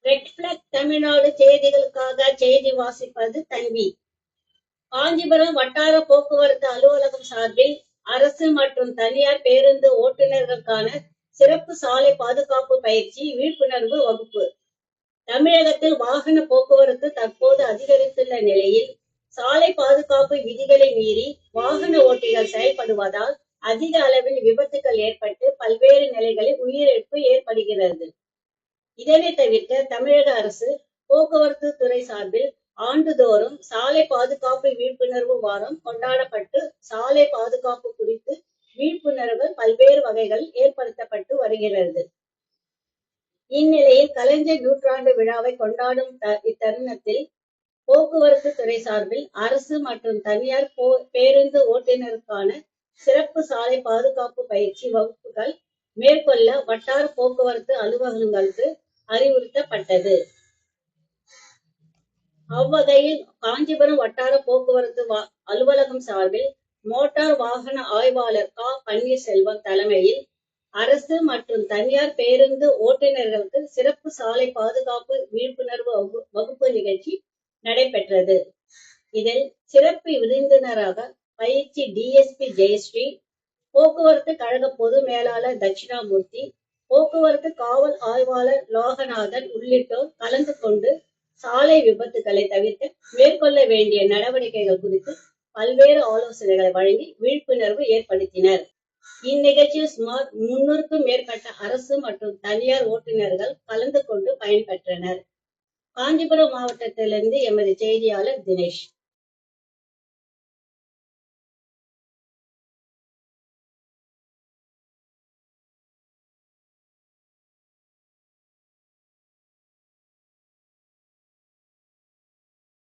Red black Tamil Nadu செய்திகளுக்காக செய்தி வாசிப்பது தன்வி. காஞ்சிபுரம் வட்டார போக்குவரத்து அலுவலகம் சார்பில் அரசு மற்றும் தனியார் பேருந்து ஓட்டுநர்களுக்கான சிறப்பு சாலை பாதுகாப்பு பயிற்சி விழிப்புணர்வு வகுப்பு. தமிழகத்தில் வாகன போக்குவரத்து தற்போது அதிகரித்துள்ள நிலையில் சாலை பாதுகாப்பு விதிகளை மீறி வாகன ஓட்டிகள் செயல்படுவதால் அதிக அளவில் விபத்துகள் ஏற்பட்டு பல்வேறு நிலைகளில் உயிரிழப்பு ஏற்படுகிறது. இதனை தவிர்க்க தமிழக அரசு போக்குவரத்து துறை சார்பில் ஆண்டுதோறும் சாலை பாதுகாப்பு விழிப்புணர்வு வாரம் கொண்டாடப்பட்டு சாலை பாதுகாப்பு குறித்து விழிப்புணர்வு பல்வேறு வகைகள் ஏற்படுத்தப்பட்டு வருகிறது. இந்நிலையில் கலைஞர் நூற்றாண்டு விழாவை கொண்டாடும் இத்தருணத்தில் போக்குவரத்து துறை சார்பில் அரசு மற்றும் தனியார் பேருந்து ஓட்டுநருக்கான சிறப்பு சாலை பாதுகாப்பு பயிற்சி வகுப்புகள் மேற்கொள்ள வட்டார போக்குவரத்து அலுவலகங்களுக்கு அறிவுறுத்தப்பட்டது. அவ்வகையில் காஞ்சிபுரம் வட்டார போக்குவரத்து அலுவலகம் சார்பில் மோட்டார் வாகன ஆய்வாளர் கா. பன்னீர்செல்வம் தலைமையில் அரசு மற்றும் தனியார் பேருந்து ஓட்டுநர்களுக்கு சிறப்பு சாலை பாதுகாப்பு விழிப்புணர்வு வகுப்பு நிகழ்ச்சி நடைபெற்றது. இதில் சிறப்பு விருந்தினராக பயிற்சி டிஎஸ்பி ஜெயஸ்ரீ, போக்குவரத்து கழக பொது மேலாளர் தட்சிணாமூர்த்தி, போக்குவரத்து காவல் ஆய்வாளர் லோகநாதன் உள்ளிட்டோர் கலந்து கொண்டு சாலை விபத்துகளை தவிர்க்க மேற்கொள்ள வேண்டிய நடவடிக்கைகள் குறித்து பல்வேறு ஆலோசனைகளை வழங்கி விழிப்புணர்வு ஏற்படுத்தினர். இந்நிகழ்ச்சியில் சுமார் 300க்கும் மேற்பட்ட அரசு மற்றும் தனியார் ஓட்டுநர்கள் கலந்து கொண்டு பயன்பெற்றனர். காஞ்சிபுரம் மாவட்டத்திலிருந்து எமது செய்தியாளர் தினேஷ்.